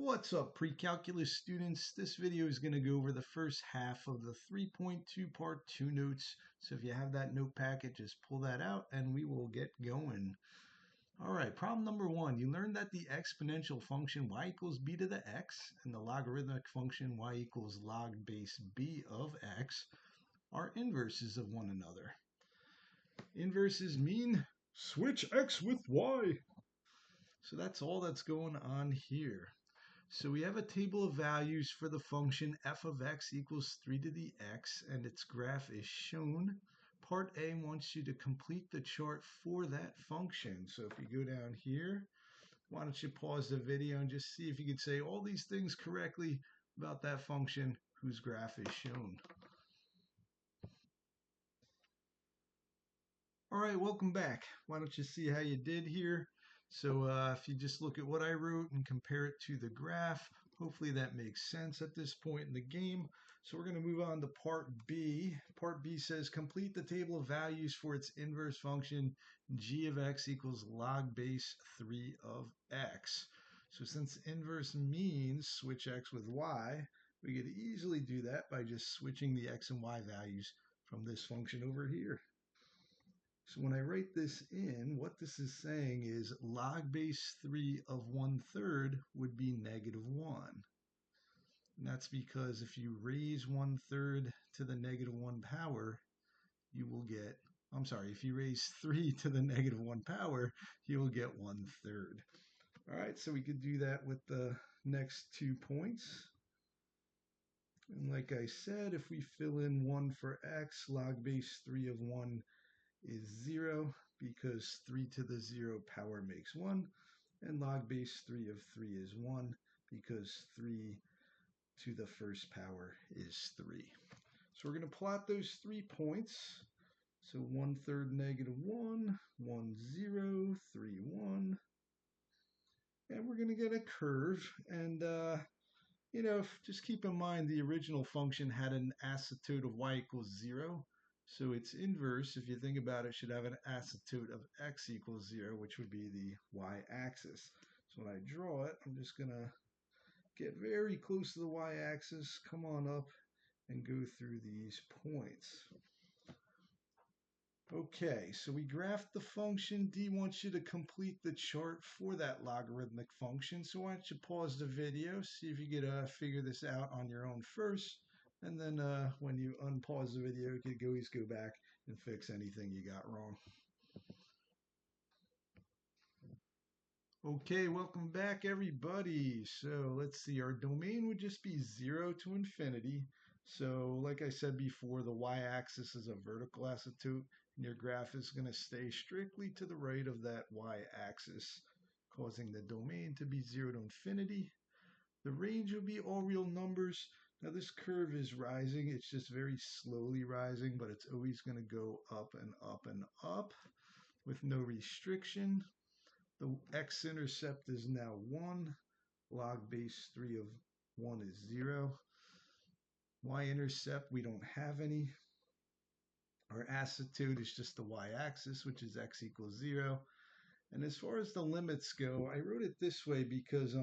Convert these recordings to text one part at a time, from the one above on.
What's up, pre-calculus students? This video is going to go over the first half of the 3.2 part 2 notes. So if you have that note packet, just pull that out and we will get going. All right, problem number 1. You learned that the exponential function y equals b to the x and the logarithmic function y equals log base b of x are inverses of one another. Inverses mean switch x with y. So that's all that's going on here. So we have a table of values for the function f of x equals 3 to the x, and its graph is shown. Part A wants you to complete the chart for that function. So if you go down here, why don't you pause the video and just see if you could say all these things correctly about that function whose graph is shown. All right, welcome back. Why don't you see how you did here? So if you just look at what I wrote and compare it to the graph, hopefully that makes sense at this point in the game. So we're going to move on to part B. Part B says complete the table of values for its inverse function g of x equals log base 3 of x. So since inverse means switch x with y, we could easily do that by just switching the x and y values from this function over here. So when I write this in, what this is saying is log base 3 of 1/3 would be -1. And that's because if you raise 1/3 to the -1 power, you will get, if you raise 3 to the -1 power, you will get 1/3. All right, so we could do that with the next 2 points. And like I said, if we fill in 1 for x, log base 3 of 1 is 0 because 3 to the 0 power makes 1, and log base 3 of 3 is 1 because 3 to the first power is 3. So we're going to plot those 3 points. So 1/3 -1, 1, 0, 3, 1. And we're going to get a curve. And, just keep in mind the original function had an asymptote of y equals 0. So its inverse, if you think about it, should have an asymptote of x equals 0, which would be the y-axis. So when I draw it, I'm just going to get very close to the y-axis, come on up, and go through these points. Okay, so we graphed the function. D wants you to complete the chart for that logarithmic function. So why don't you pause the video, see if you could figure this out on your own first. And then when you unpause the video, you can always go back and fix anything you got wrong. Okay, welcome back, everybody. So let's see, our domain would just be 0 to infinity. So like I said before, the y-axis is a vertical asymptote, and your graph is going to stay strictly to the right of that y-axis, causing the domain to be 0 to infinity. The range will be all real numbers. Now this curve is rising, it's just very slowly rising, but it's always going to go up and up and up with no restriction. The x-intercept is now 1, log base 3 of 1 is 0. Y-intercept, we don't have any. Our asymptote is just the y-axis, which is x equals 0. And as far as the limits go, I wrote it this way because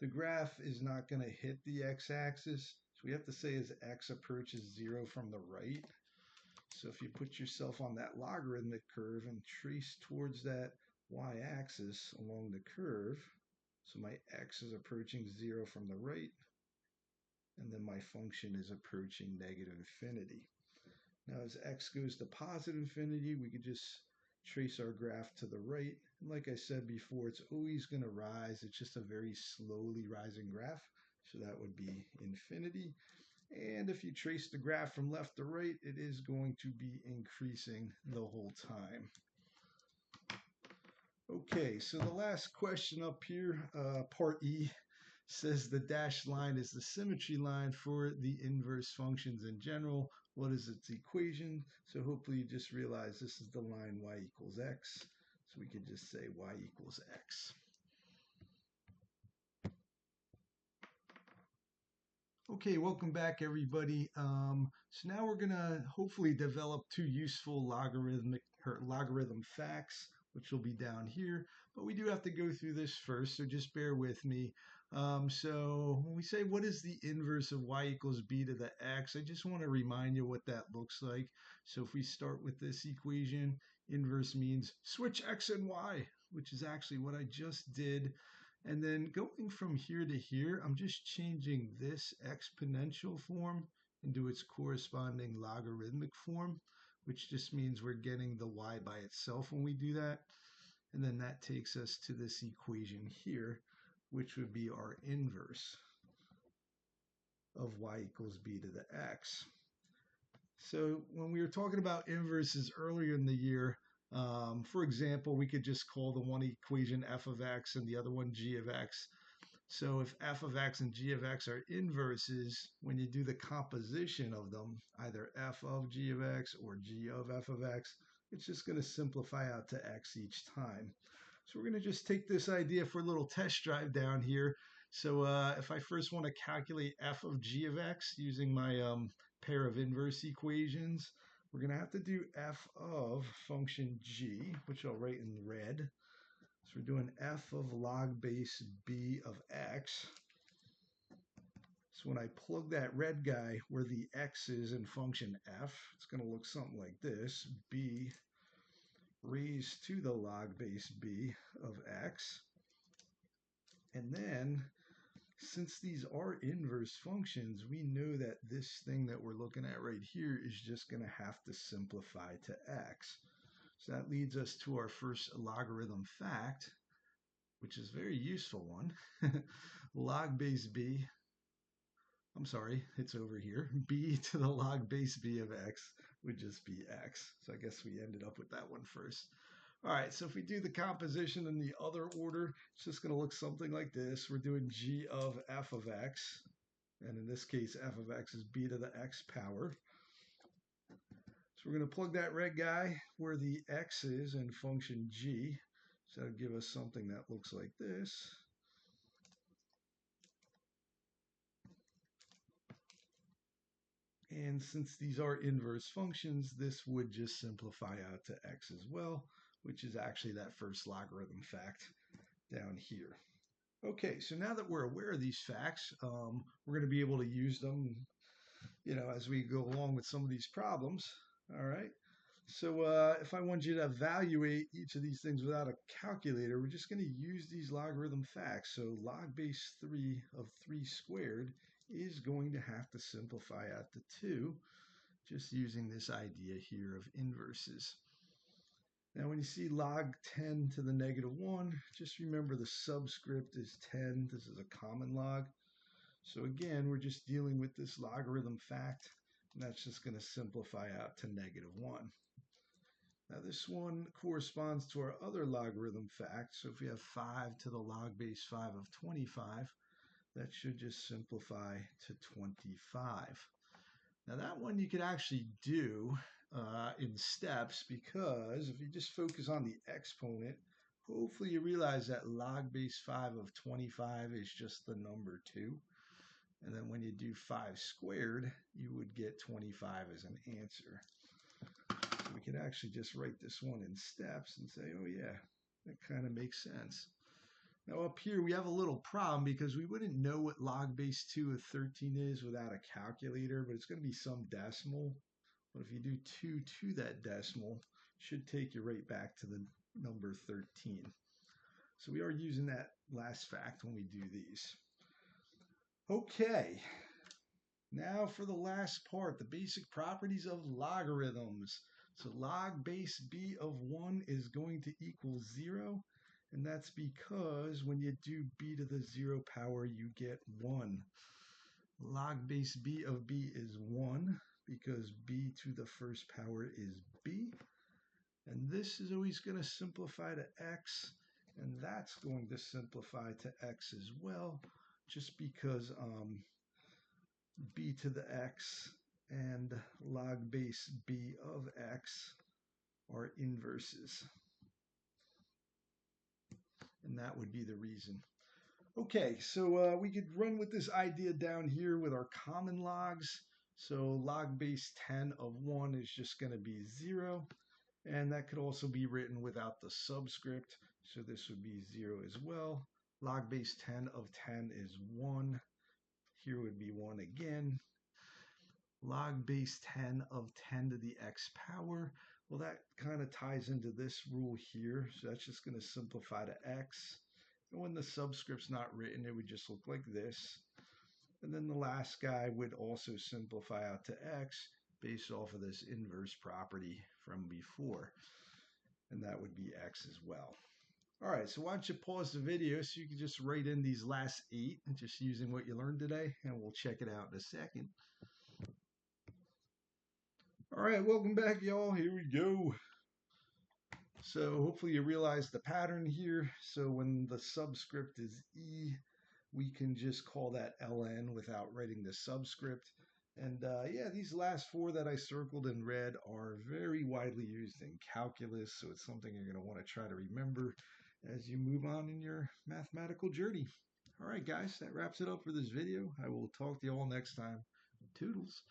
the graph is not going to hit the x-axis. So we have to say as x approaches 0 from the right. So if you put yourself on that logarithmic curve and trace towards that y-axis along the curve, so my x is approaching 0 from the right, and then my function is approaching -infinity. Now as x goes to positive infinity, we could just trace our graph to the right. And like I said before, it's always going to rise. It's just a very slowly rising graph. So that would be infinity. And if you trace the graph from left to right, it is going to be increasing the whole time. Okay, so the last question up here, part E, says the dashed line is the symmetry line for the inverse functions in general. What is its equation? So hopefully you just realize this is the line y equals x. So we could just say y equals x. Okay, welcome back, everybody. So now we're going to hopefully develop 2 useful logarithm facts which will be down here. But we do have to go through this first, so just bear with me. So when we say what is the inverse of y equals b to the x, I just want to remind you what that looks like. So if we start with this equation, inverse means switch x and y, which is actually what I just did. And then going from here to here, I'm just changing this exponential form into its corresponding logarithmic form, which just means we're getting the y by itself when we do that. And then that takes us to this equation here, which would be our inverse of y equals b to the x. So when we were talking about inverses earlier in the year, for example, we could just call the one equation f of x and the other one g of x. So if f of x and g of x are inverses, when you do the composition of them, either f of g of x or g of f of x, it's just going to simplify out to x each time. So we're going to just take this idea for a little test drive down here. So if I first want to calculate f of g of x using my pair of inverse equations, we're going to have to do f of function g, which I'll write in red. So we're doing f of log base b of x. So when I plug that red guy where the x is in function f, it's going to look something like this: b raised to the log base b of x. And then, since these are inverse functions, we know that this thing that we're looking at right here is just going to have to simplify to x. So that leads us to our first logarithm fact, which is a very useful one. Log base b, I'm sorry, it's over here. B to the log base b of x would just be x. So I guess we ended up with that one first. All right, so if we do the composition in the other order, it's just going to look something like this. We're doing g of f of x, and in this case, f of x is b to the x power. So we're going to plug that red guy where the x is in function g. So that'll give us something that looks like this. And since these are inverse functions, this would just simplify out to x as well, which is actually that first logarithm fact down here. Okay, so now that we're aware of these facts, we're going to be able to use them, as we go along with some of these problems. All right. So if I want you to evaluate each of these things without a calculator, we're just going to use these logarithm facts. So log base 3 of 3 squared is going to have to simplify out to 2, just using this idea here of inverses. Now when you see log 10 to the negative 1, just remember the subscript is 10. This is a common log. So again, we're just dealing with this logarithm fact, and that's just going to simplify out to negative 1. Now this one corresponds to our other logarithm fact. So if we have 5 to the log base 5 of 25, that should just simplify to 25. Now that one you could actually do in steps, because if you just focus on the exponent, hopefully you realize that log base 5 of 25 is just the number 2. And then when you do 5 squared, you would get 25 as an answer. So we could actually just write this one in steps and say, oh yeah, that kind of makes sense. Now up here we have a little problem because we wouldn't know what log base 2 of 13 is without a calculator, but it's going to be some decimal. But if you do 2 to that decimal, it should take you right back to the number 13. So we are using that last fact when we do these. Okay, now for the last part, the basic properties of logarithms. So log base b of 1 is going to equal 0. And that's because when you do b to the 0 power, you get 1. Log base b of b is 1 because b to the first power is b. And this is always going to simplify to x. And that's going to simplify to x as well, just because b to the x and log base b of x are inverses. And that would be the reason. Okay, so we could run with this idea down here with our common logs. So log base 10 of 1 is just going to be 0. And that could also be written without the subscript. So this would be 0 as well. Log base 10 of 10 is 1. Here would be 1 again. Log base 10 of 10 to the x power. Well, that kind of ties into this rule here. So that's just going to simplify to x. And when the subscript's not written, it would just look like this. And then the last guy would also simplify out to x based off of this inverse property from before. And that would be x as well. All right, so why don't you pause the video so you can just write in these last 8 and just using what you learned today, and we'll check it out in a second. All right, welcome back, y'all. Here we go. So hopefully you realize the pattern here. So when the subscript is e, we can just call that ln without writing the subscript. And yeah, these last 4 that I circled in red are very widely used in calculus, so it's something you're going to want to try to remember as you move on in your mathematical journey. All right, guys, that wraps it up for this video. I will talk to you all next time. Toodles.